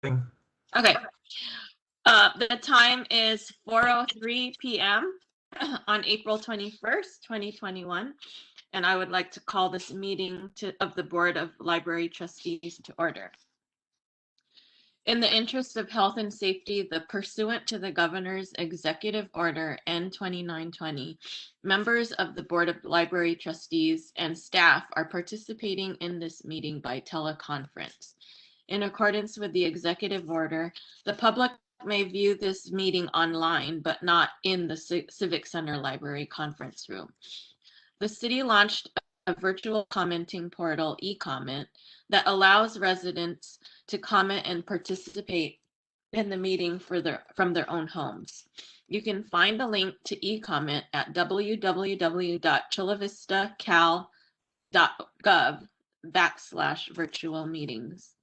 Okay. The time is 4:03 p.m. on April 21st, 2021. And I would like to call this meeting of the Board of Library Trustees to order. In the interest of health and safety, pursuant to the Governor's Executive Order N-2920, members of the Board of Library Trustees and staff are participating in this meeting by teleconference. In accordance with the executive order, the public may view this meeting online, but not in the Civic Center Library conference room. The city launched a virtual commenting portal, eComment, that allows residents to comment and participate in the meeting from their own homes. You can find the link to eComment at www.chulavistacal.gov/virtual meetings.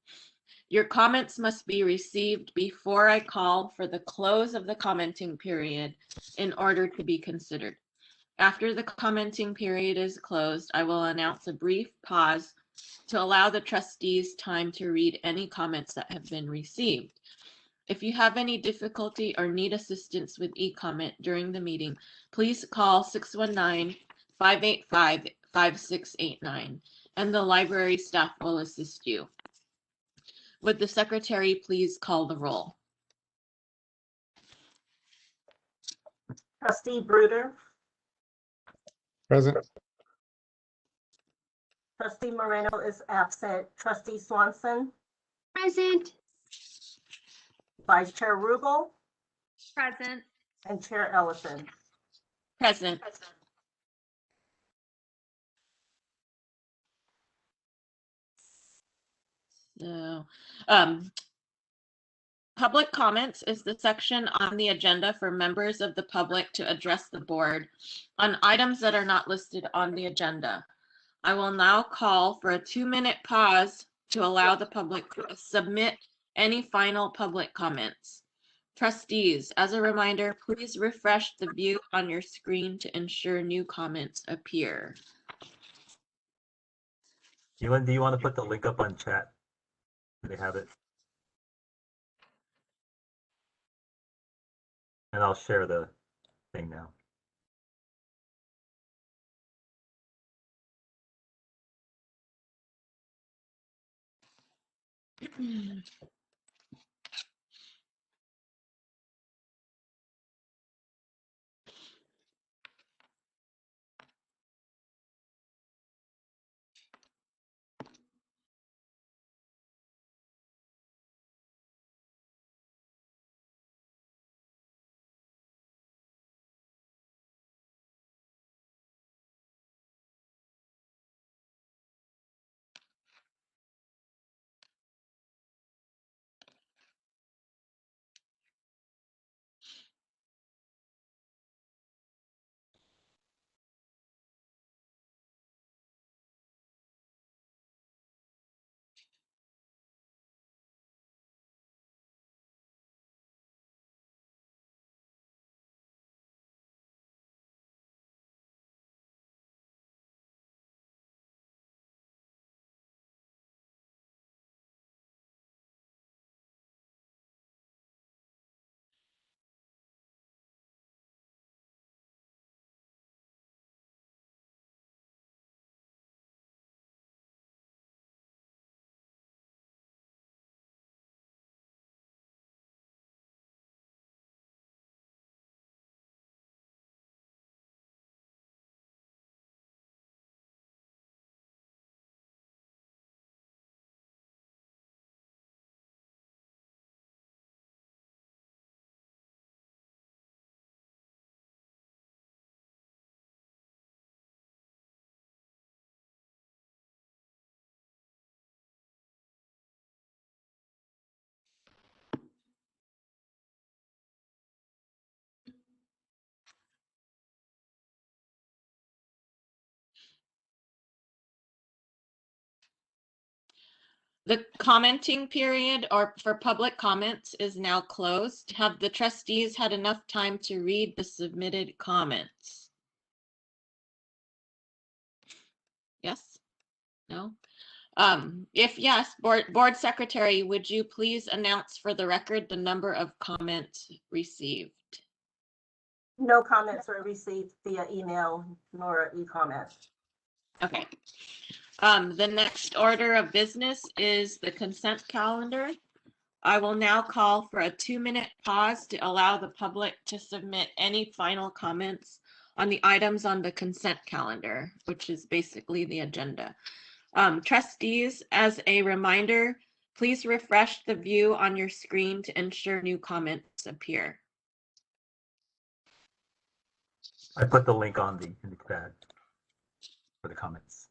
Your comments must be received before I call for the close of the commenting period in order to be considered. After the commenting period is closed, I will announce a brief pause to allow the trustees time to read any comments that have been received. If you have any difficulty or need assistance with e-comment during the meeting, please call 619-585-5689 and the library staff will assist you. Would the secretary please call the roll? Trustee Bruder. Present. Trustee Moreno is absent. Trustee Swanson. Present. Vice Chair Rubel. Present. And Chair Ellison. Present. So, public comments is the section on the agenda for members of the public to address the board on items that are not listed on the agenda. I will now call for a 2-minute pause to allow the public to submit any final public comments. Trustees, as a reminder, please refresh the view on your screen to ensure new comments appear. Ewan, do you want to put the link up on chat? They have it. And I'll share the thing now. The commenting period for public comments is now closed. Have the trustees had enough time to read the submitted comments? Yes? No? If yes, board secretary, would you please announce for the record the number of comments received? No comments were received via email nor e-comments. Okay. The next order of business is the consent calendar. I will now call for a 2-minute pause to allow the public to submit any final comments on the items on the consent calendar, which is basically the agenda. Trustees, as a reminder, please refresh the view on your screen to ensure new comments appear. I put the link in the chat for the comments.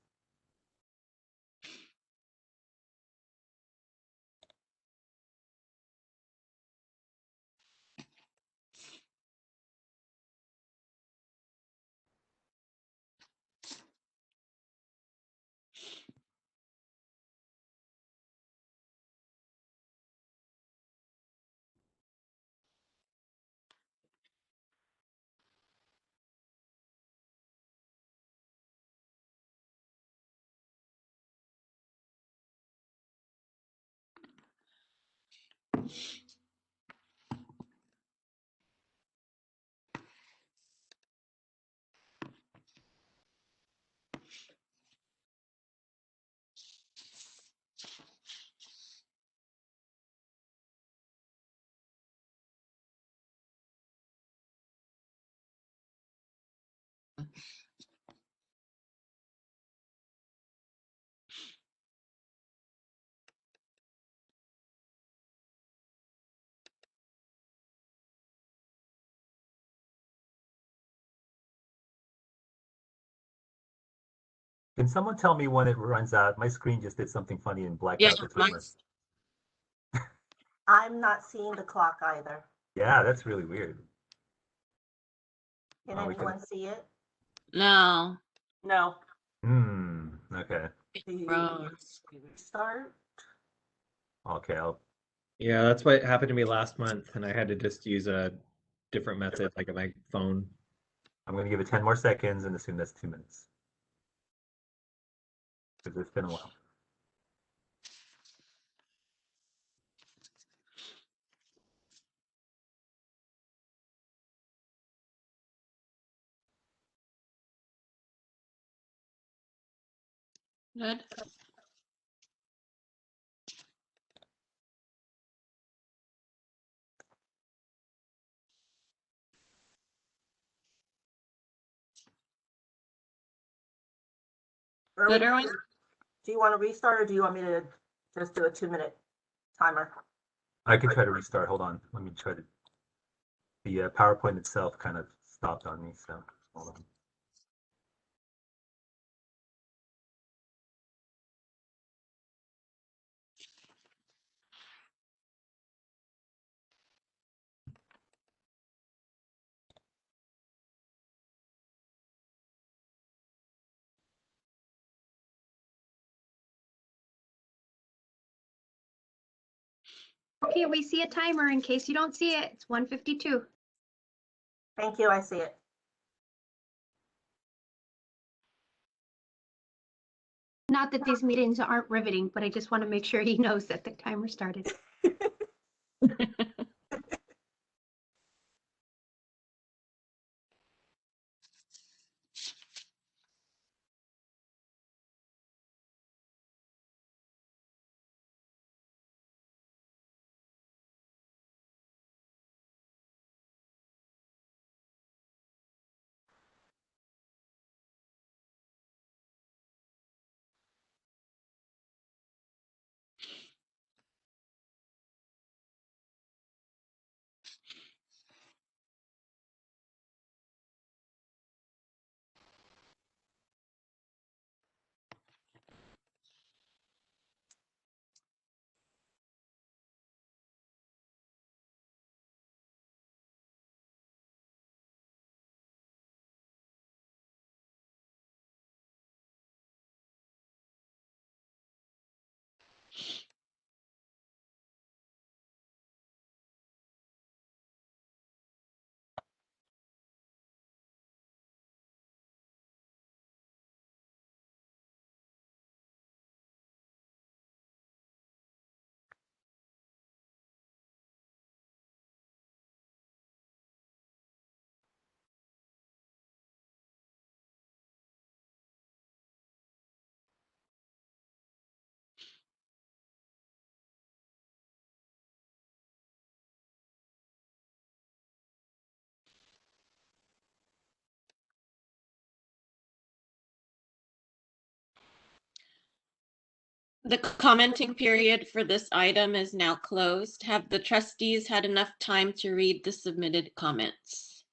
Can someone tell me when it runs out? My screen just did something funny and blacked Yeah, out the timer. I'm not seeing the clock either. Yeah, that's really weird. Can Oh, we anyone see it? No. No. Okay. Do you Rose. restart? Okay, Yeah, that's what happened to me last month, and I had to just use a different method, like my phone. I'm gonna give it 10 more seconds and assume that's 2 minutes. Because it's been a while. Good. Good, Erwin? Do you want to restart or do you want me to just do a 2-minute timer? I can try to restart. Hold on. Let me try to. The PowerPoint itself kind of stopped on me, so hold on. Okay, we see a timer in case you don't see it. It's 1:52. Thank you, I see it. Not that these meetings aren't riveting, but I just want to make sure he knows that the timer started. The commenting period for this item is now closed. Have the trustees had enough time to read the submitted comments?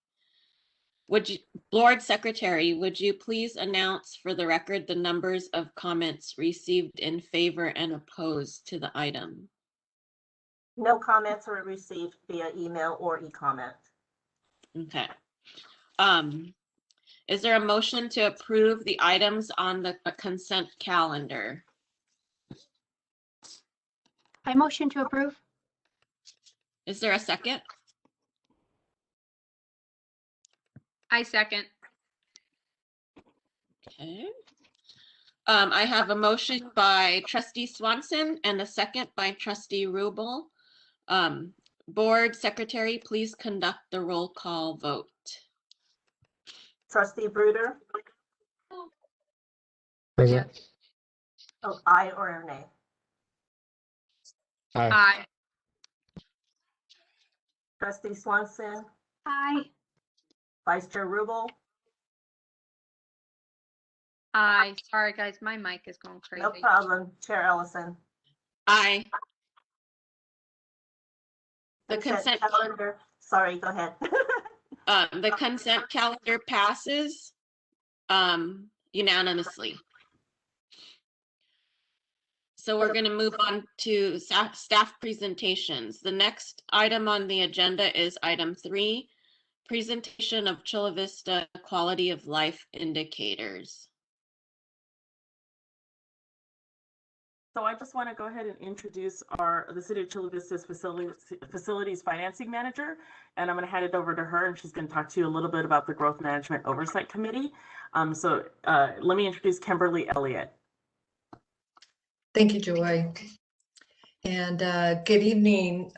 Would you, Board Secretary, would you please announce for the record the numbers of comments received in favor and opposed to the item? No comments were received via email or e-comment. Okay. Is there a motion to approve the items on the consent calendar? I motion to approve. Is there a second? I second. Okay. I have a motion by trustee Swanson and a second by trustee Rubel. Board Secretary, please conduct the roll call vote. Trustee Bruder? Yes. Oh, aye or nay? Aye. Trustee Swanson? Aye. Vice Chair Rubel? Aye. Sorry, guys, my mic is going crazy. No problem. Chair Ellison? Aye. The Consent consent, calendar. Sorry, go ahead. the consent calendar passes unanimously. So we're going to move on to staff presentations. The next item on the agenda is item 3, presentation of Chula Vista quality of life indicators. So I just want to go ahead and introduce the City of Chula Vista's facilities financing manager, and I'm going to hand it over to her, and she's going to talk to you a little bit about the Growth Management Oversight Committee. Let me introduce Kimberly Elliott. Thank you, Joy. And good evening,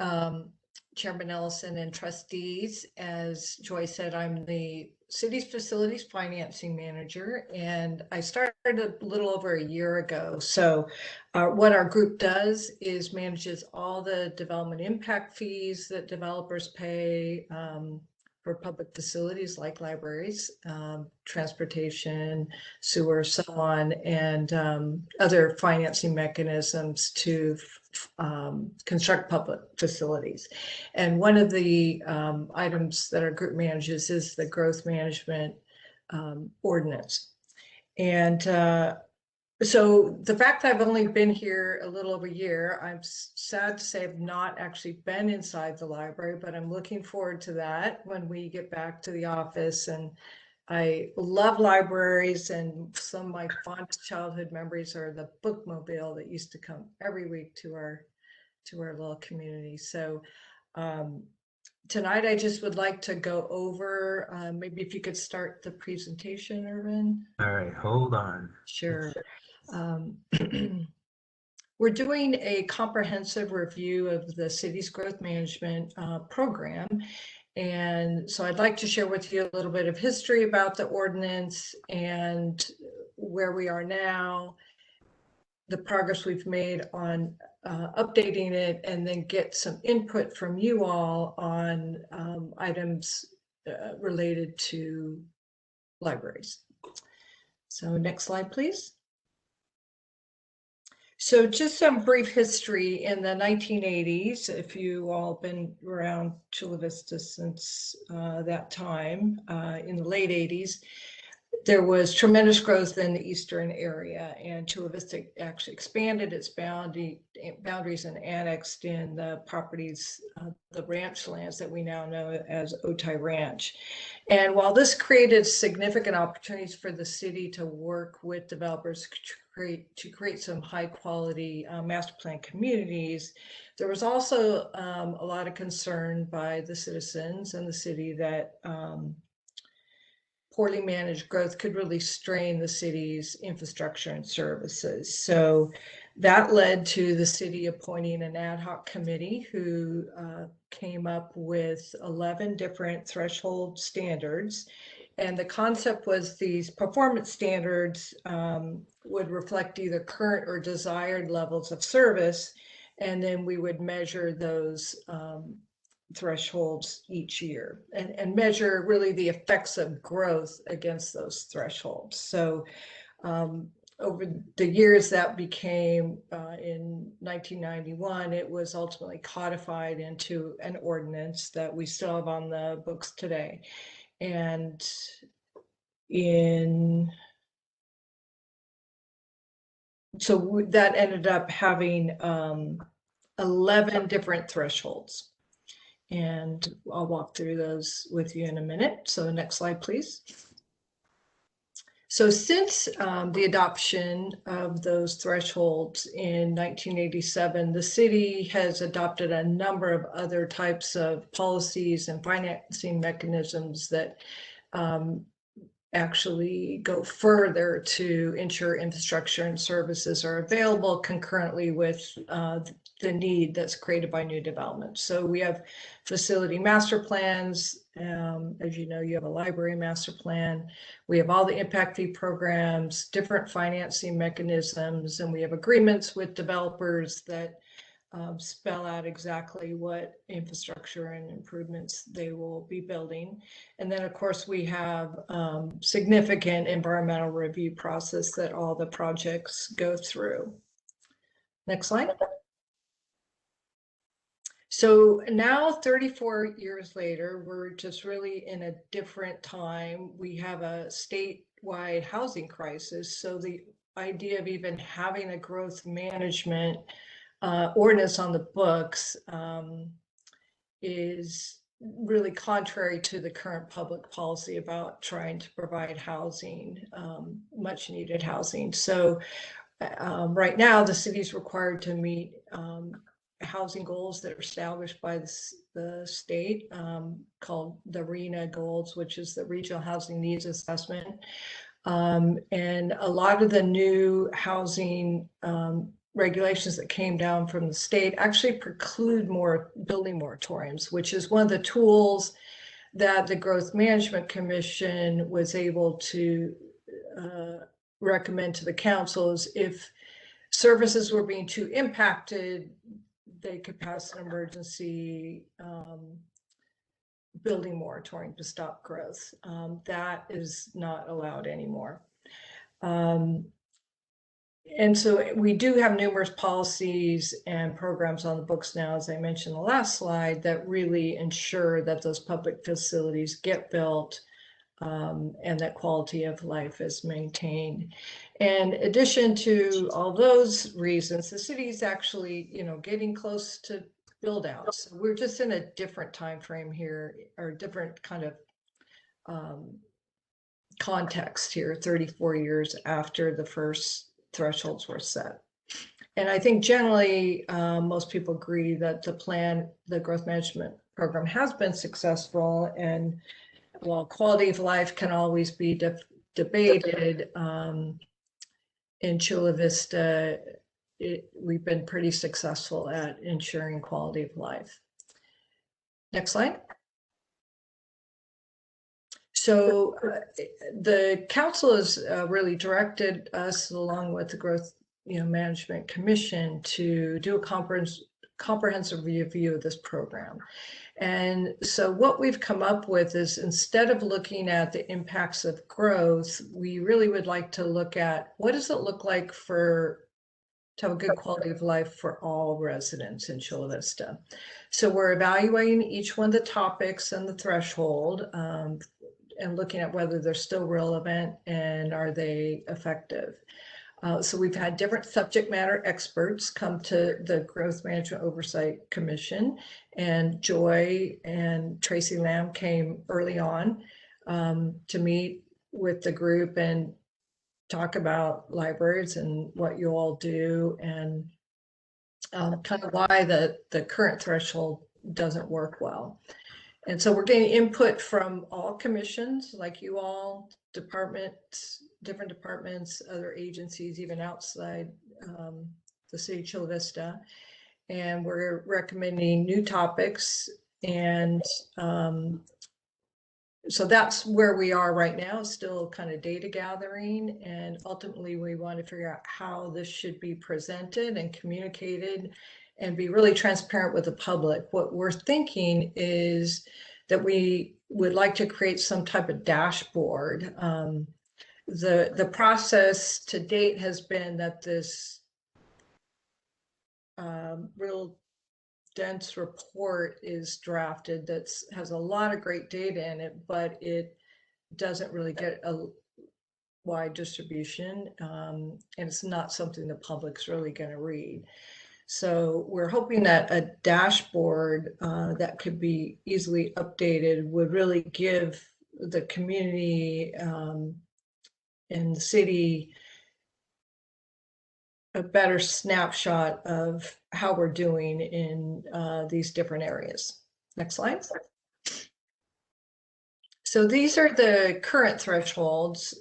Chairman Ellison and trustees. As Joy said, I'm the city's facilities financing manager, and I started a little over a year ago. So what our group does is manages all the development impact fees that developers pay for public facilities like libraries, transportation, sewer, so on, and other financing mechanisms to construct public facilities. And one of the items that our group manages is the growth management ordinance. And so the fact that I've only been here a little over a year, I'm sad to say I've not actually been inside the library, but I'm looking forward to that when we get back to the office. And I love libraries, and some of my fondest childhood memories are the bookmobile that used to come every week to our little community. So tonight I just would like to go over, maybe if you could start the presentation, Irvin. All right, hold on. Sure. We're doing a comprehensive review of the city's growth management program. And so I'd like to share with you a little bit of history about the ordinance and where we are now, the progress we've made on updating it, and then get some input from you all on items related to libraries. So next slide, please. So just some brief history. In the 1980s, if you all been around Chula Vista since that time, in the late 80s, there was tremendous growth in the eastern area, and Chula Vista actually expanded its boundaries and annexed in the properties, the ranch lands that we now know as Otay Ranch. And while this created significant opportunities for the city to work with developers to create some high quality master plan communities, there was also a lot of concern by the citizens and the city that poorly managed growth could really strain the city's infrastructure and services. So that led to the city appointing an ad hoc committee who came up with 11 different threshold standards. And the concept was these performance standards would reflect either current or desired levels of service. And then we would measure those thresholds each year and measure really the effects of growth against those thresholds. So over the years that became in 1991, it was ultimately codified into an ordinance that we still have on the books today. And that ended up having 11 different thresholds. And I'll walk through those with you in a minute. So next slide, please. So since the adoption of those thresholds in 1987, the city has adopted a number of other types of policies and financing mechanisms that actually go further to ensure infrastructure and services are available concurrently with the need that's created by new development. So we have facility master plans. As you know, you have a library master plan. We have all the impact fee programs, different financing mechanisms, and we have agreements with developers that spell out exactly what infrastructure and improvements they will be building. And then, of course, we have significant environmental review process that all the projects go through. Next slide. So now 34 years later, we're just really in a different time. We have a statewide housing crisis. So the idea of even having a growth management ordinance on the books is really contrary to the current public policy about trying to provide housing, much needed housing. So right now the city is required to meet housing goals that are established by the state called the RHNA goals, which is the Regional Housing Needs Assessment. And a lot of the new housing regulations that came down from the state actually preclude more building moratoriums, which is one of the tools that the Growth Management Commission was able to recommend to the councils. If services were being too impacted, they could pass an emergency building moratorium to stop growth. That is not allowed anymore. And so we do have numerous policies and programs on the books now, as I mentioned in the last slide, that really ensure that those public facilities get built and that quality of life is maintained. In addition to all those reasons, the city is actually, getting close to build out. So we're just in a different time frame here, or different kind of context here, 34 years after the first thresholds were set. And I think generally most people agree that the growth management program has been successful. And while quality of life can always be debated, in Chula Vista, we've been pretty successful at ensuring quality of life. Next slide. So the council has really directed us, along with the Growth Management Commission, to do a comprehensive review of this program. And so what we've come up with is, instead of looking at the impacts of growth, we really would like to look at what does it look like to have a good quality of life for all residents in Chula Vista. So we're evaluating each one of the topics and the threshold, and looking at whether they're still relevant and are they effective. So we've had different subject matter experts come to the Growth Management Oversight Commission, and Joy and Tracy Lamb came early on to meet with the group and talk about libraries and what you all do, and kind of why the current threshold doesn't work well. And so we're getting input from all commissions, like you all, departments, different departments, other agencies, even outside the city of Chula Vista. And we're recommending new topics. And so that's where we are right now, still kind of data gathering. And ultimately, we want to figure out how this should be presented and communicated and be really transparent with the public. What we're thinking is that we would like to create some type of dashboard The process to date has been that this real dense report is drafted that has a lot of great data in it, but it doesn't really get a wide distribution, and it's not something the public's really going to read. So we're hoping that a dashboard that could be easily updated would really give the community and the city a better snapshot of how we're doing in these different areas. Next slide. So these are the current thresholds.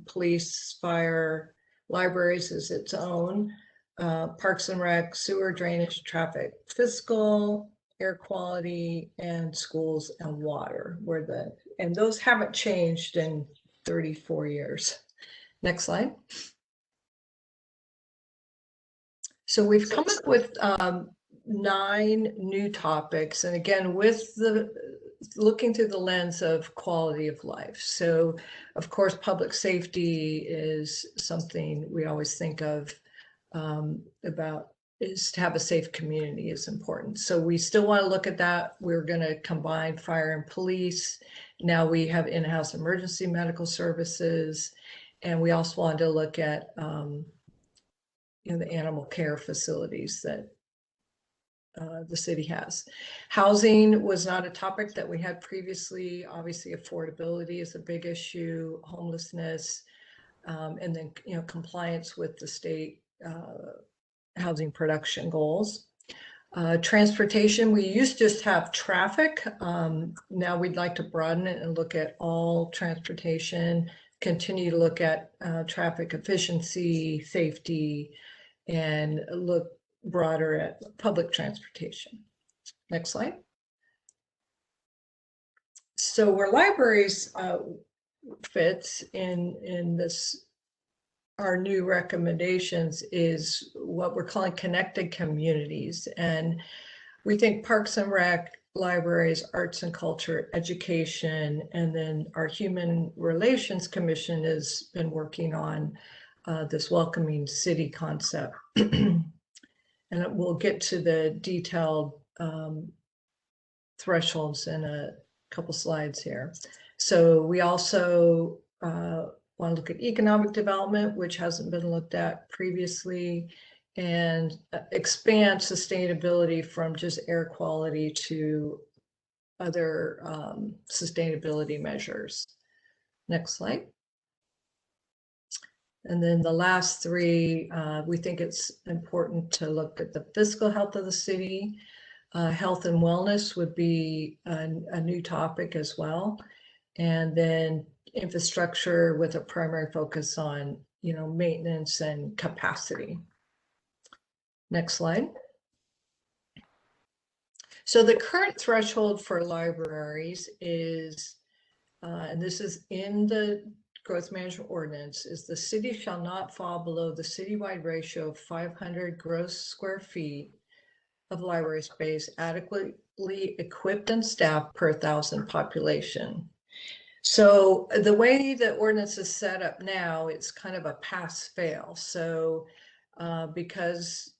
Police, fire, libraries is its own. Parks and Rec, sewer, drainage, traffic, fiscal, air quality, and schools and water were and those haven't changed in 34 years. Next slide. So we've come up with 9 new topics, and again, with looking through the lens of quality of life. So, of course, public safety is something we always think of about, is to have a safe community is important. So we still want to look at that. We're going to combine fire and police. Now we have in-house emergency medical services, and we also want to look at the animal care facilities that the city has. Housing was not a topic that we had previously. Obviously, affordability is a big issue, homelessness, and then compliance with the state housing production goals. Transportation, we used to just have traffic. Now we'd like to broaden it and look at all transportation, continue to look at traffic efficiency, safety, and look broader at public transportation. Next slide. So where libraries fits in this, our new recommendations is what we're calling connected communities. And we think Parks and Rec, libraries, arts and culture, education, and then our Human Relations Commission has been working on this welcoming city concept. And we'll get to the detailed thresholds in a couple slides here. So we also want to look at economic development, which hasn't been looked at previously, and expand sustainability from just air quality to other sustainability measures. Next slide. And then the last 3, we think it's important to look at the fiscal health of the city. Health and wellness would be a new topic as well. And then infrastructure with a primary focus on, maintenance and capacity. Next slide. So the current threshold for libraries is, and this is in the Growth Management Ordinance, is the city shall not fall below the citywide ratio of 500 gross square feet of library space adequately equipped and staffed per 1,000 population. So the way the ordinance is set up now, it's kind of a pass-fail. So because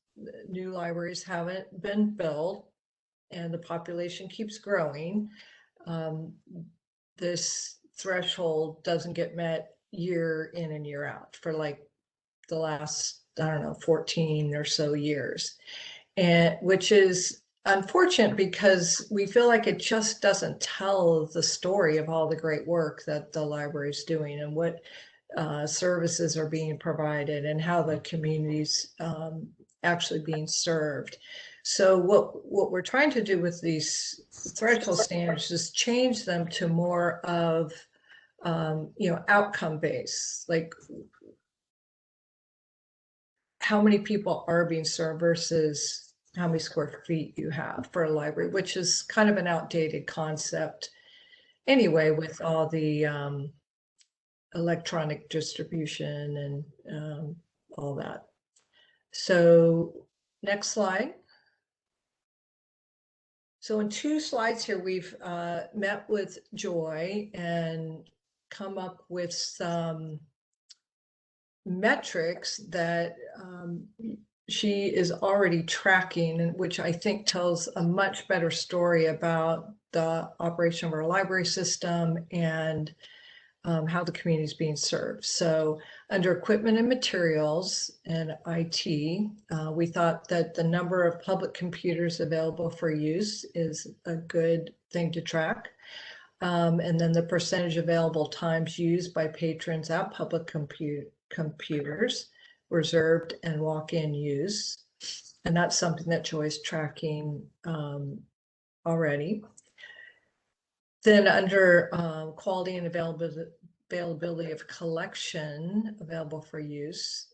new libraries haven't been built and the population keeps growing, this threshold doesn't get met year in and year out for like the last, 14 or so years, and which is unfortunate because we feel like it just doesn't tell the story of all the great work that the library is doing and what services are being provided and how the community's actually being served. So what we're trying to do with these threshold standards is change them to more of outcome based, like how many people are being served versus how many square feet you have for a library, which is kind of an outdated concept anyway, with all the electronic distribution and all that. So next slide. So in 2 slides here, we've met with Joy and come up with some metrics that she is already tracking, and which I think tells a much better story about the operation of our library system and how the community is being served. So under equipment and materials and IT, we thought that the number of public computers available for use is a good thing to track. And then the percentage available times used by patrons at public computers, reserved and walk-in use. And that's something that Joy's tracking already. Then under quality and availability of collection available for use,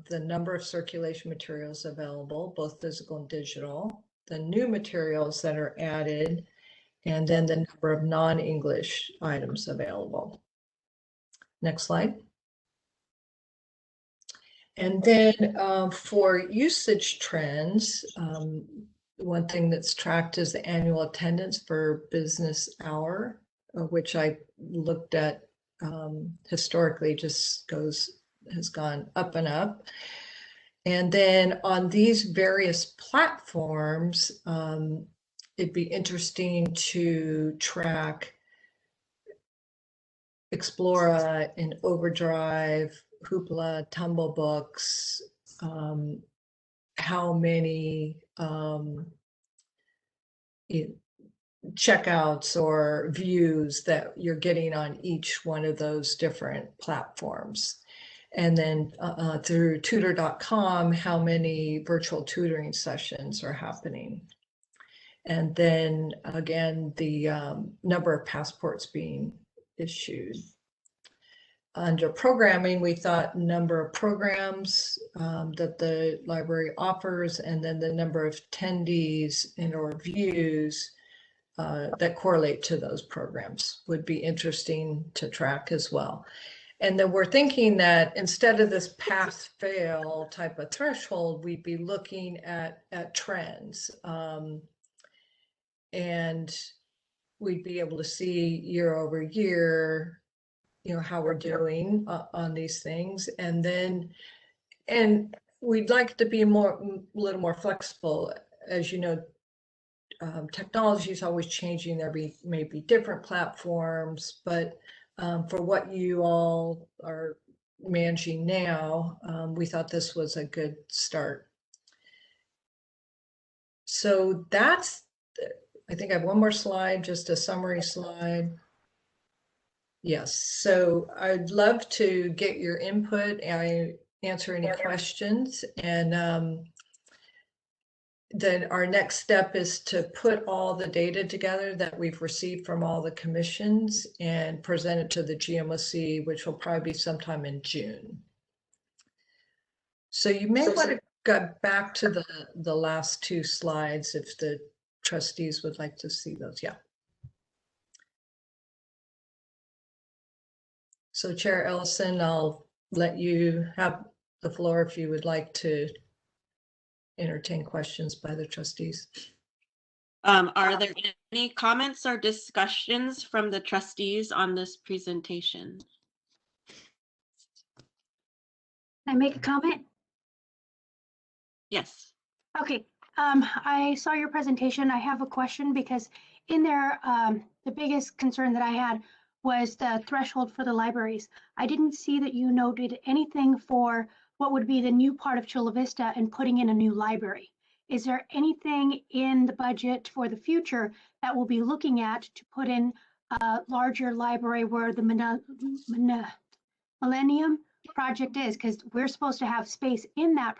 the number of circulation materials available, both physical and digital, the new materials that are added, and then the number of non-English items available. Next slide. And then for usage trends, one thing that's tracked is the annual attendance for business hour, which I looked at historically just has gone up and up. And then on these various platforms, it'd be interesting to track Explora and Overdrive, Hoopla, Tumble Books, how many checkouts or views that you're getting on each one of those different platforms. And then through tutor.com, how many virtual tutoring sessions are happening. And then again, the number of passports being issued. Under programming, we thought number of programs that the library offers, and then the number of attendees and or views that correlate to those programs would be interesting to track as well. And then we're thinking that instead of this pass-fail type of threshold, we'd be looking at trends. And we'd be able to see year over year, how we're doing on these things. And then, and we'd like to be a little more flexible. As you know, technology is always changing. There may be different platforms, but for what you all are managing now, we thought this was a good start. So that's, I think I have one more slide, just a summary slide. Yes, so I'd love to get your input and answer any questions. And then our next step is to put all the data together that we've received from all the commissions and present it to the GMOC, which will probably be sometime in June. So you may want to go back to the last two slides if the trustees would like to see those. Yeah. So Chair Ellison, I'll let you have the floor if you would like to entertain questions by the trustees. Are there any comments or discussions from the trustees on this presentation? Can I make a comment? Yes. Okay, I saw your presentation. I have a question because in there, the biggest concern that I had was the threshold for the libraries. I didn't see that you noted anything for what would be the new part of Chula Vista and putting in a new library. Is there anything in the budget for the future that we'll be looking at to put in a larger library where the Millennium Project is? Because we're supposed to have space in that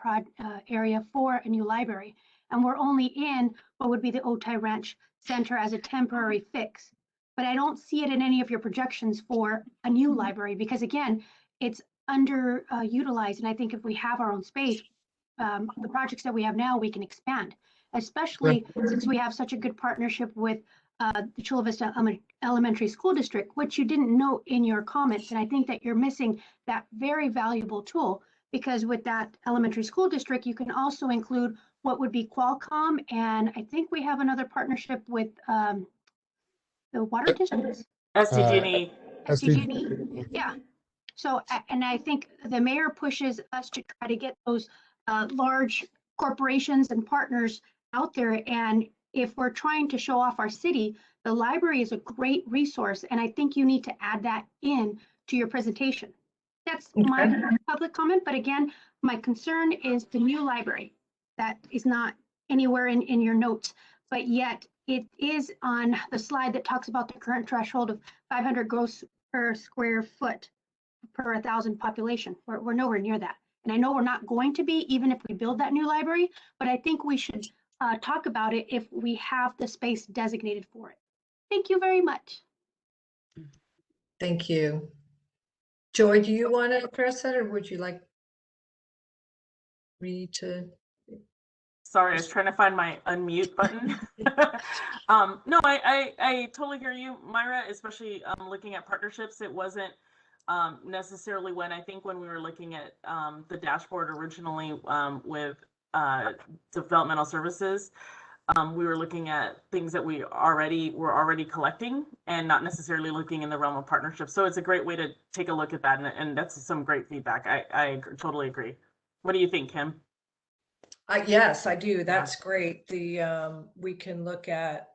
area for a new library, and we're only in what would be the Otay Ranch Center as a temporary fix. But I don't see it in any of your projections for a new library because, again, it's underutilized. And I think if we have our own space, the projects that we have now, we can expand, especially since we have such a good partnership with the Chula Vista Elementary School District, which you didn't note in your comments. And I think that you're missing that very valuable tool, because with that elementary school district, you can also include what would be Qualcomm. And I think we have another partnership with the water districts. SDG&E. SDG&E. Yeah. So, and I think the mayor pushes us to try to get those large corporations and partners out there. And if we're trying to show off our city, the library is a great resource. And I think you need to add that in to your presentation. That's my public comment. But again, my concern is the new library. That is not anywhere in your notes, but yet it is on the slide that talks about the current threshold of 500 gross per square foot per 1,000 population. We're nowhere near that. And I know we're not going to be, even if we build that new library, but I think we should talk about it if we have the space designated for it. Thank you very much. Thank you. Joy, do you want to address that, or would you like me to? Sorry, I was trying to find my unmute button. No, I totally hear you, Myra, especially looking at partnerships. It wasn't necessarily when we were looking at the dashboard originally with developmental services, we were looking at things that were already collecting and not necessarily looking in the realm of partnerships. So it's a great way to take a look at that, and that's some great feedback. I totally agree. What do you think, Kim? Yes, I do. That's great. We can look at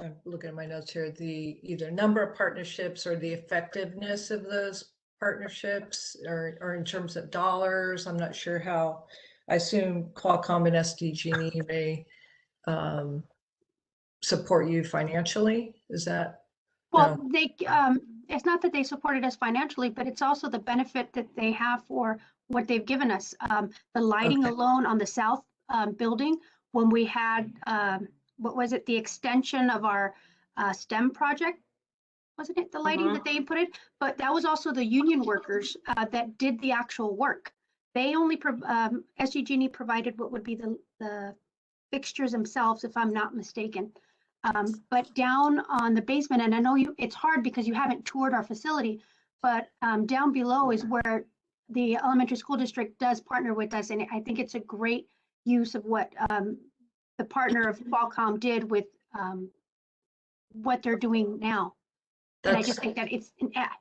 I'm looking at my notes here, the either number of partnerships or the effectiveness of those partnerships, or in terms of dollars. I'm not sure how. I assume Qualcomm and SDG&E may support you financially. Is that? Well, they it's not that they supported us financially, but it's also the benefit that they have for what they've given us. The lighting alone on the south building, when we had what was it, the extension of our STEM project, wasn't it the lighting that they put in? But that was also the union workers that did the actual work. They only SDG&E provided what would be the fixtures themselves, if I'm not mistaken. But down on the basement, and I know it's hard because you haven't toured our facility, but down below is where the elementary school district does partner with us. And I think it's a great use of what the partner of Qualcomm did with what they're doing now. And I just think that it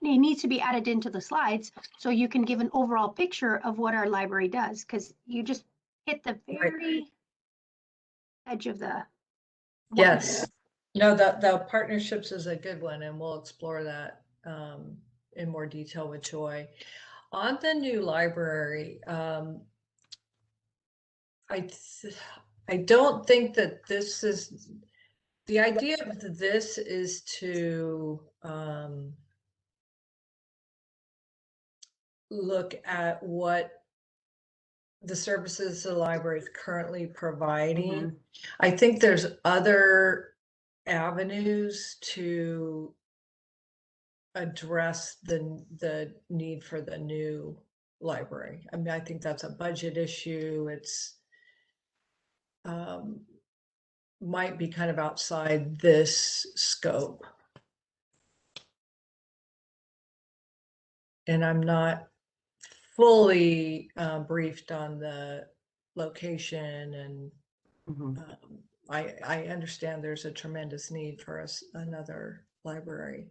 needs to be added into the slides so you can give an overall picture of what our library does, because you just hit the very edge of the. Yes. No, the partnerships is a good one, and we'll explore that in more detail with Joy. On the new library, I don't think that this is, the idea of this is to look at what the services the library is currently providing. I think there's other avenues to address the need for the new library. I mean, I think that's a budget issue. It's might be kind of outside this scope. And I'm not fully briefed on the location, and I understand there's a tremendous need for another library.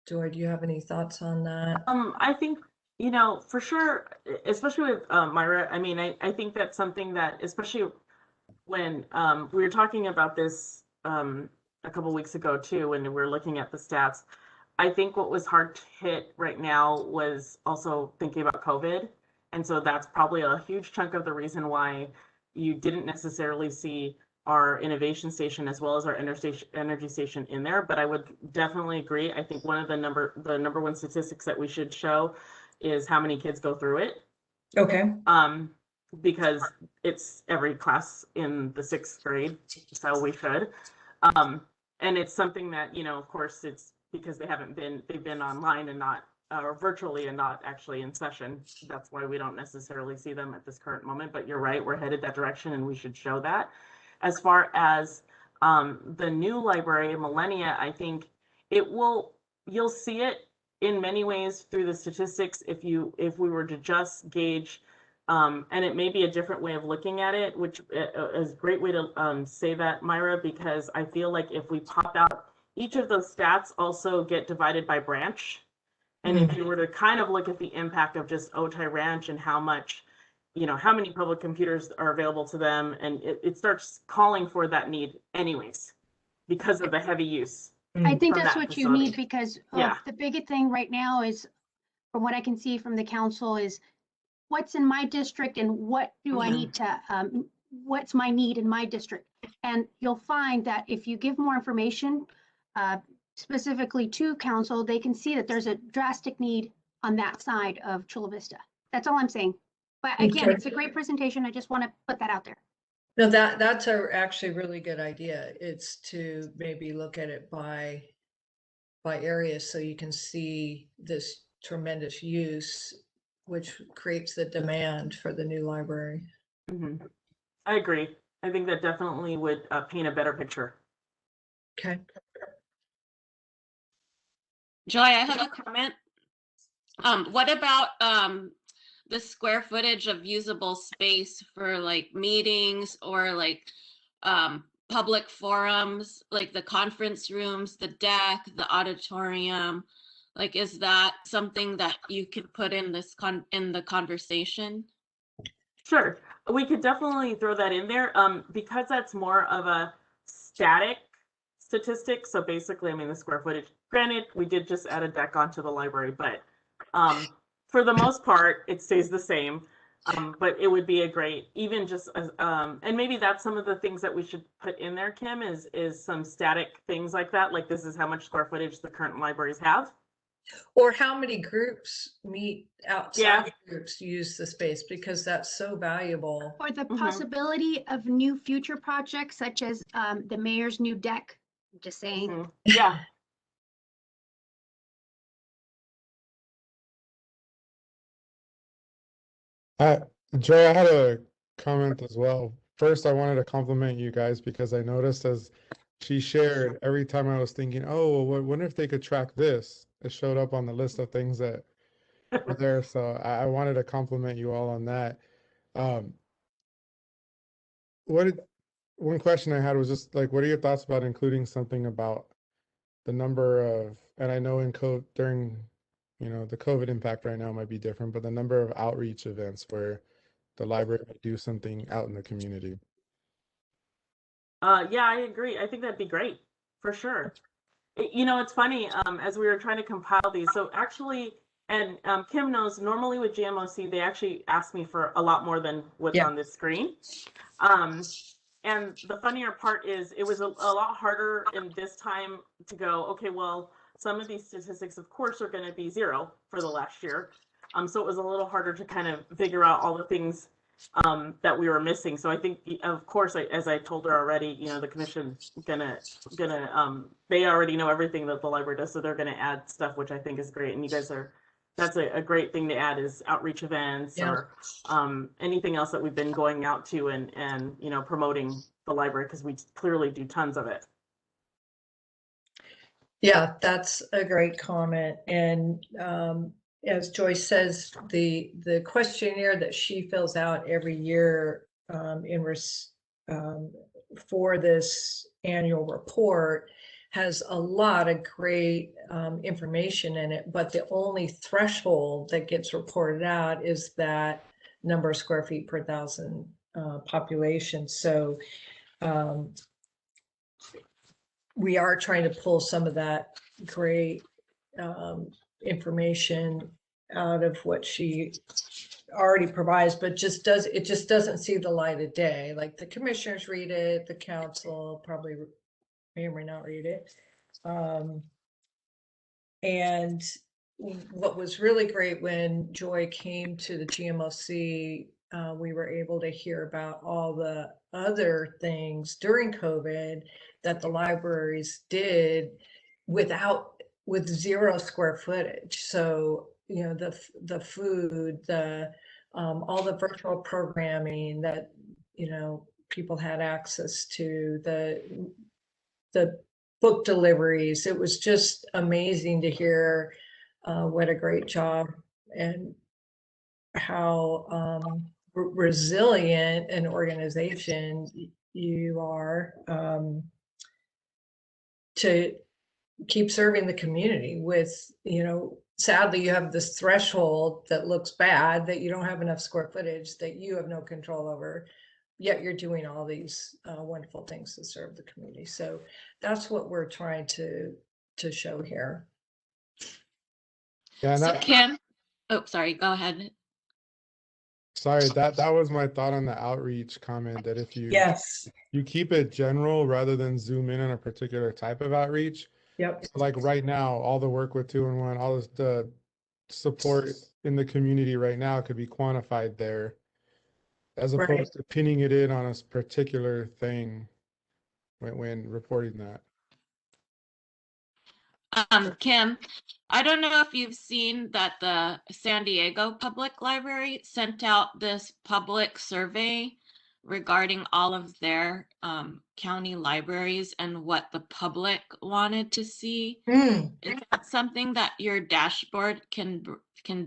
Joy, do you have any thoughts on that? I think, for sure, especially with Myra, I mean, I think that's something that, especially when we were talking about this a couple weeks ago too, when we were looking at the stats, I think what was hard to hit right now was also thinking about COVID. And so that's probably a huge chunk of the reason why you didn't necessarily see our innovation station as well as our energy station in there. But I would definitely agree. I think one of the number one statistics that we should show is how many kids go through it. Okay. Because it's every class in the 6th grade, so we should. And it's something that, of course, it's because they've been online and not, or virtually and not actually in session. That's why we don't necessarily see them at this current moment, but you're right, we're headed that direction and we should show that. As far as the new library in Millennia, I think you'll see it in many ways through the statistics. If we were to just gauge And it may be a different way of looking at it, which is a great way to say that, Myra, because I feel like if we pop out, each of those stats also get divided by branch. And if you were to kind of look at the impact of just Otay Ranch and how much, how many public computers are available to them, and it starts calling for that need anyways, because of the heavy use. I think from that's that what you facility. need because Yeah. the biggest thing right now is, from what I can see from the council, is what's in my district and what do I need to, what's my need in my district? And you'll find that if you give more information, specifically to council, they can see that there's a drastic need on that side of Chula Vista. That's all I'm saying. But again, Okay. it's a great presentation. I just want to put that out there. No, that's actually really good idea. It's to maybe look at it by areas so you can see this tremendous use, which creates the demand for the new library. I agree. I think that definitely would paint a better picture. Okay. Joy, I have a comment. What about the square footage of usable space for like meetings or like public forums, like the conference rooms, the deck, the auditorium? Like, is that something that you could put in this in the conversation? Sure, we could definitely throw that in there, because that's more of a static statistic. So basically, I mean, the square footage, granted, we did just add a deck onto the library, but for the most part, it stays the same. But it would be a great, even just as, and maybe that's some of the things that we should put in there, Kim, is some static things like that. Like, this is how much square footage the current libraries have. Or how many groups meet outside Yeah. groups use the space, because that's so valuable. Or the possibility of new future projects such as the mayor's new deck. Just saying. Yeah. Joe, I had a comment as well. First, I wanted to compliment you guys because I noticed as she shared, every time I was thinking, oh, well, wonder if they could track this, it showed up on the list of things that were there. So I wanted to compliment you all on that. One question I had was just like, what are your thoughts about including something about the number of, and I know in during, the COVID impact right now might be different, but the number of outreach events where the library would do something out in the community. Yeah, I agree. I think that'd be great for sure. It's funny, as we were trying to compile these. So actually, and Kim knows, normally with GMOC, they actually ask me for a lot more than what's on this screen. And the funnier part is it was a lot harder in this time to go, okay, well, some of these statistics, of course, are going to be 0 for the last year. So it was a little harder to kind of figure out all the things that we were missing. So I think, of course, as I told her already, the commission's gonna they already know everything that the library does, so they're gonna add stuff, which I think is great. And you guys that's a great thing to add, is outreach events or anything else that we've been going out to and promoting the library, because we clearly do tons of it. Yeah, that's a great comment. And as Joyce says, the questionnaire that she fills out every year for this annual report has a lot of great information in it, but the only threshold that gets reported out is that number of square feet per thousand population. So we are trying to pull some of that great information out of what she already provides, but it just doesn't see the light of day. Like, the commissioners read it, the council probably may or may not read it. And what was really great when Joy came to the GMOC, we were able to hear about all the other things during COVID that the libraries did with 0 square footage. So, the food, all the virtual programming that, people had access to, the book deliveries. It was just amazing to hear what a great job and how resilient an organization you are, to keep serving the community with, sadly, you have this threshold that looks bad, that you don't have enough square footage, that you have no control over, yet you're doing all these wonderful things to serve the community. So that's what we're trying to show here. Yeah, and So that, Kim, oh, sorry, go ahead. sorry, that was my thought on the outreach comment, that if Yes. you keep it general rather than zoom in on a particular type of outreach. Yep. Like right now, all the work with 2-in-1, all this, the support in the community right now could be quantified there, as Right. opposed to pinning it in on a particular thing when reporting that. Kim, I don't know if you've seen that the San Diego Public Library sent out this public survey regarding all of their county libraries and what the public wanted to see. Is that something that your dashboard can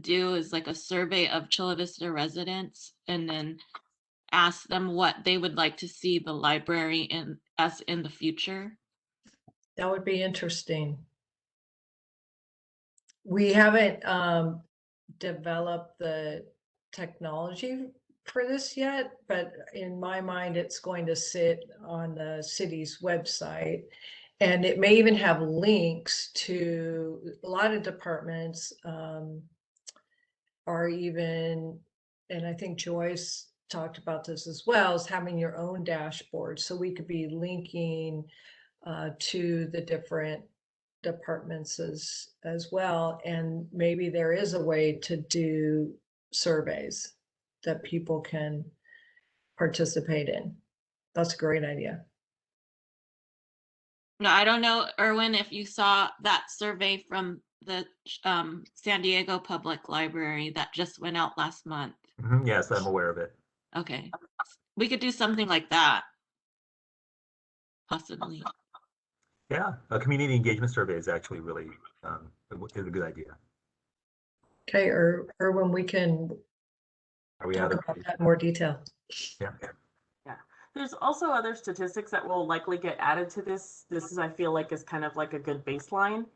do, is like a survey of Chula Vista residents and then ask them what they would like to see the library in the future? That would be interesting. We haven't developed the technology for this yet, but in my mind, it's going to sit on the city's website. And it may even have links to a lot of departments, are even, and I think Joyce talked about this as well, is having your own dashboard. So we could be linking to the different departments as well. And maybe there is a way to do surveys that people can participate in. That's a great idea. No, I don't know, Erwin, if you saw that survey from the San Diego Public Library that just went out last month. Yes, I'm aware of it. Okay, we could do something like that, possibly. Yeah, a community engagement survey is actually really is a good idea. Okay, Erwin, we can Are we talk out of? about that in more detail. Yeah. There's also other statistics that will likely get added to this. This is, I feel like, is kind of like a good baseline.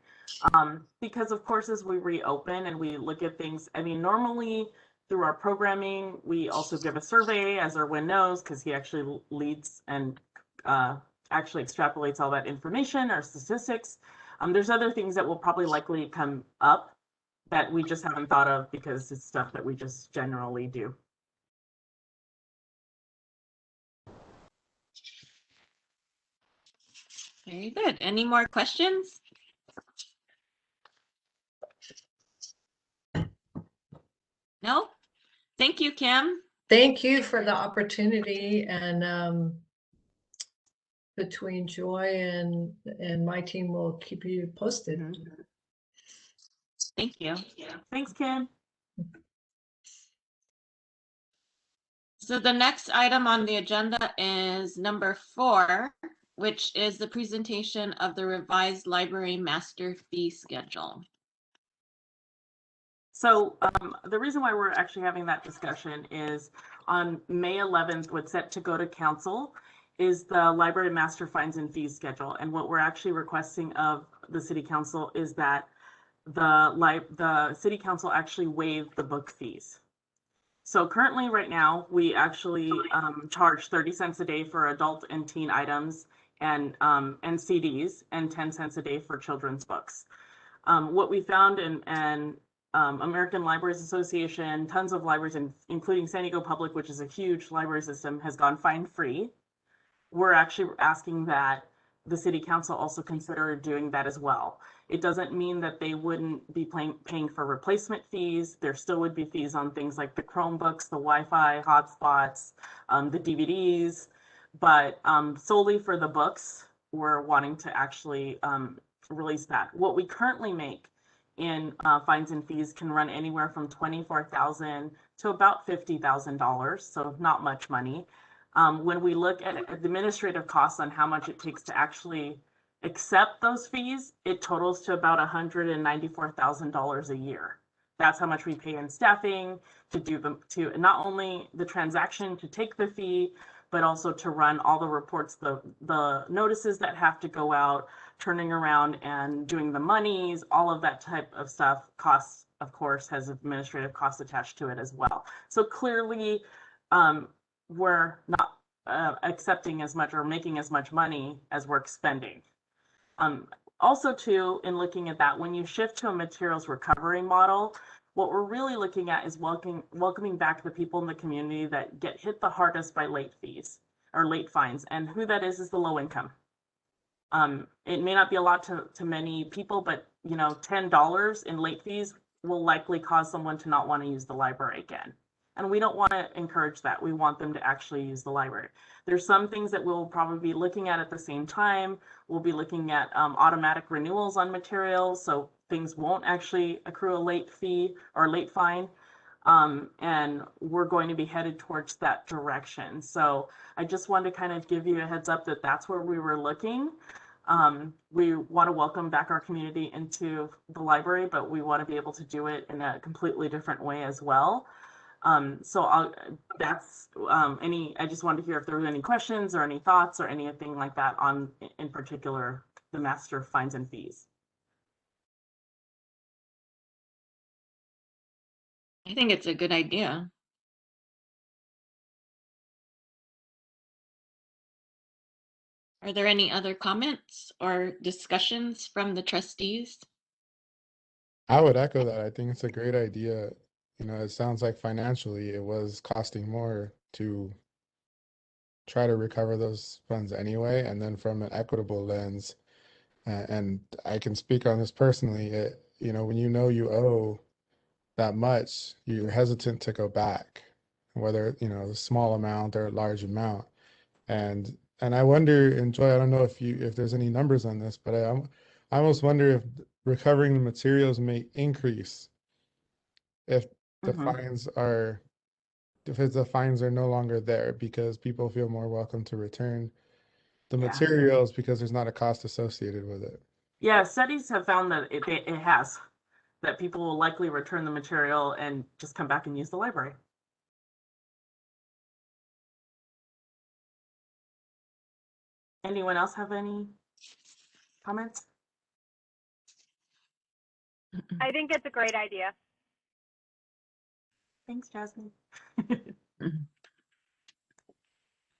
Because of course, as we reopen and we look at things, I mean, normally through our programming, we also give a survey, as Erwin knows, because he actually leads and actually extrapolates all that information, our statistics. There's other things that will probably likely come up that we just haven't thought of because it's stuff that we just generally do. Very good. Any more questions? No? Thank you, Kim. Thank you for the opportunity, and between Joy and my team, will keep you posted. Thank you. Thanks, Kim. So the next item on the agenda is number 4, which is the presentation of the revised library master fee schedule. So the reason why we're actually having that discussion is on May 11th, what's set to go to council is the library master fines and fees schedule. And what we're actually requesting of the city council is that the city council actually waive the book fees. So currently right now, we actually charge 30 cents a day for adult and teen items and CDs, and 10 cents a day for children's books. What we found and American Libraries Association, tons of libraries, including San Diego Public, which is a huge library system, has gone fine free. We're actually asking that the city council also consider doing that as well. It doesn't mean that they wouldn't be paying for replacement fees. There still would be fees on things like the Chromebooks, the Wi-Fi hotspots, the DVDs, but solely for the books, we're wanting to actually release that. What we currently make in fines and fees can run anywhere from $24,000 to about $50,000, so not much money. When we look at administrative costs on how much it takes to actually accept those fees, it totals to about $194,000 a year. That's how much we pay in staffing to do to not only the transaction to take the fee, but also to run all the reports, the notices that have to go out, turning around and doing the monies, all of that type of stuff costs, of course, has administrative costs attached to it as well. So clearly, we're not accepting as much or making as much money as we're expending. Also too, in looking at that, when you shift to a materials recovery model, what we're really looking at is welcoming back the people in the community that get hit the hardest by late fees or late fines, and who that is the low income. It may not be a lot to many people, but you know, $10 in late fees will likely cause someone to not want to use the library again. And we don't want to encourage that. We want them to actually use the library. There's some things that we'll probably be looking at the same time. We'll be looking at automatic renewals on materials, so things won't actually accrue a late fee or late fine. And we're going to be headed towards that direction. So I just wanted to kind of give you a heads up that that's where we were looking. We want to welcome back our community into the library, but we want to be able to do it in a completely different way as well. I just wanted to hear if there were any questions or any thoughts or anything like that on, in particular, the master fines and fees. I think it's a good idea. Are there any other comments or discussions from the trustees? I would echo that. I think it's a great idea. You know, it sounds like financially it was costing more to try to recover those funds anyway. And then from an equitable lens, and I can speak on this personally, you know, when you know you owe that much, you're hesitant to go back, whether, you know, a small amount or a large amount. And I wonder, and Joy, I don't know if there's any numbers on this, but I almost wonder if recovering the materials may increase if the fines are no longer there, because people feel more welcome to return the materials because there's not a cost associated with it. Yeah, studies have found that it has, that people will likely return the material and just come back and use the library. Anyone else have any comments? I think it's a great idea. Thanks, Jasmine. I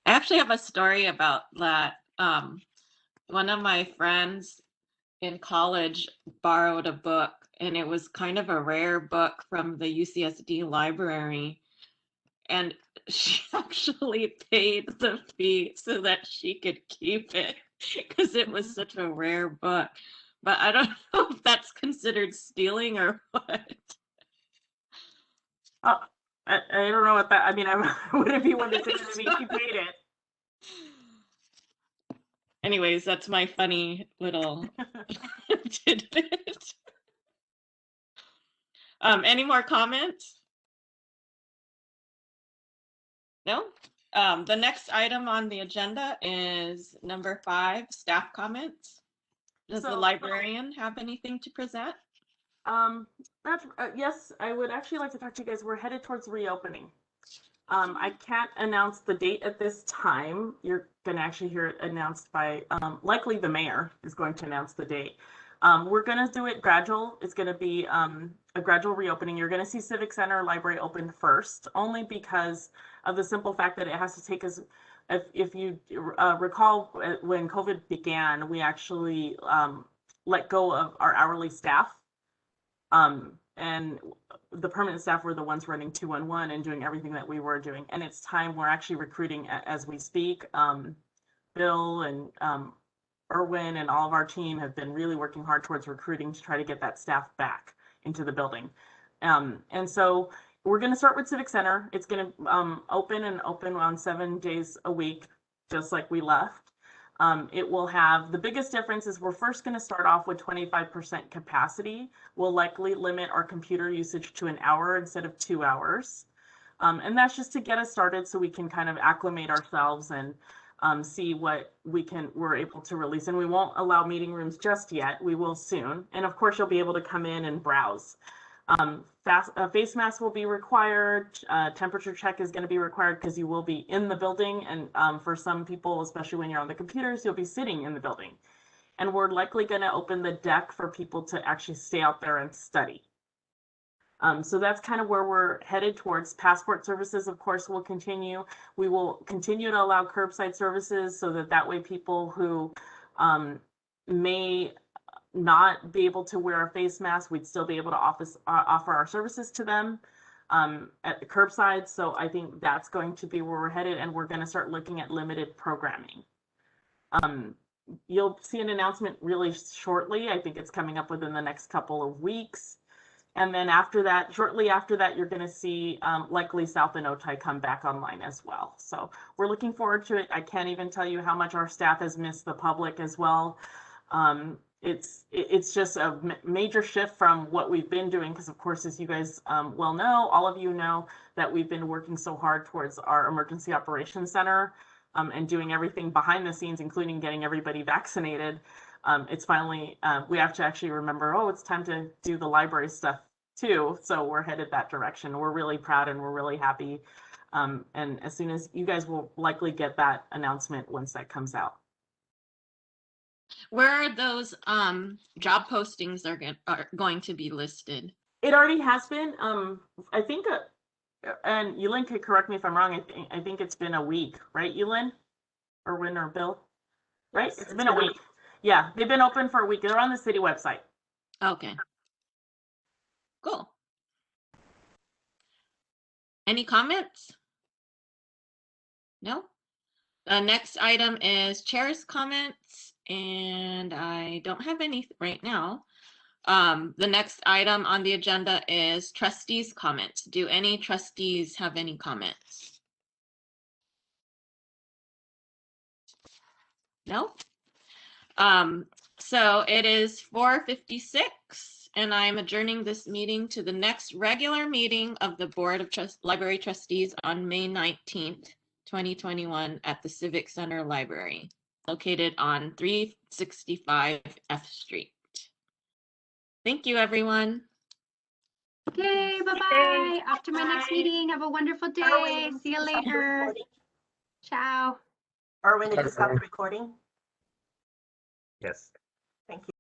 actually have a story about that. One of my friends in college borrowed a book, and it was kind of a rare book from the UCSD library. And she actually paid the fee so that she could keep it because it was such a rare book. But I don't know if that's considered stealing or what. I don't know what that, I mean, I wouldn't be one to say to me, she paid it. Anyways, that's my funny little tidbit. Any more comments? No? The next item on the agenda is number 5, staff comments. Does the librarian have anything to present? Yes, I would actually like to talk to you guys. We're headed towards reopening. I can't announce the date at this time. You're going to actually hear it announced by, likely the mayor is going to announce the date. We're going to do it gradual. It's going to be a gradual reopening. You're going to see Civic Center Library open first, only because of the simple fact that it has to take us, if you recall when COVID began, we actually let go of our hourly staff. And the permanent staff were the ones running 211 and doing everything that we were doing. And it's time we're actually recruiting as we speak. Bill and Erwin and all of our team have been really working hard towards recruiting to try to get that staff back into the building. And so we're going to start with Civic Center. It's going to open on 7 days a week, just like we left. It will have, the biggest difference is we're first going to start off with 25% capacity. We'll likely limit our computer usage to an hour instead of 2 hours. And that's just to get us started so we can kind of acclimate ourselves and see what we're able to release. And we won't allow meeting rooms just yet. We will soon. And of course, you'll be able to come in and browse. Face mask will be required. Temperature check is going to be required because you will be in the building. And for some people, especially when you're on the computers, you'll be sitting in the building. And we're likely going to open the deck for people to actually stay out there and study. So that's kind of where we're headed towards. Passport services, of course, will continue. We will continue to allow curbside services so that way people who may not be able to wear a face mask, we'd still be able to offer our services to them at the curbside. So I think that's going to be where we're headed, and we're going to start looking at limited programming. You'll see an announcement really shortly. I think it's coming up within the next couple of weeks. And then after that, shortly after that, you're going to see likely South and Otay come back online as well. So we're looking forward to it. I can't even tell you how much our staff has missed the public as well. It's just a major shift from what we've been doing, because of course, as you guys well know, all of you know that we've been working so hard towards our emergency operations center and doing everything behind the scenes, including getting everybody vaccinated. It's finally, we have to actually remember, oh, it's time to do the library stuff too. So we're headed that direction. We're really proud and we're really happy. And as soon as you guys will likely get that announcement once that comes out. Where are those job postings are going to be listed? It already has been. I think, and Yulin could correct me if I'm wrong. I think it's been a week, right, Yulin? Or Win or Bill? Right? Yes, It's been a week. Yeah, they've been open for a week. They're on the city website. Okay. Cool. Any comments? No? The next item is chair's comments, and I don't have any right now. The next item on the agenda is trustees' comments. Do any trustees have any comments? No? So it is 4:56, and I'm adjourning this meeting to the next regular meeting of the Board of Library Trustees on May 19th, 2021 at the Civic Center Library, located on 365 F Street. Thank you, everyone. Okay, bye-bye. Off to my next meeting. Have a wonderful day. Erwin, See you stop the later. recording. Ciao. Erwin, did you stop the recording? Yes. Thank you.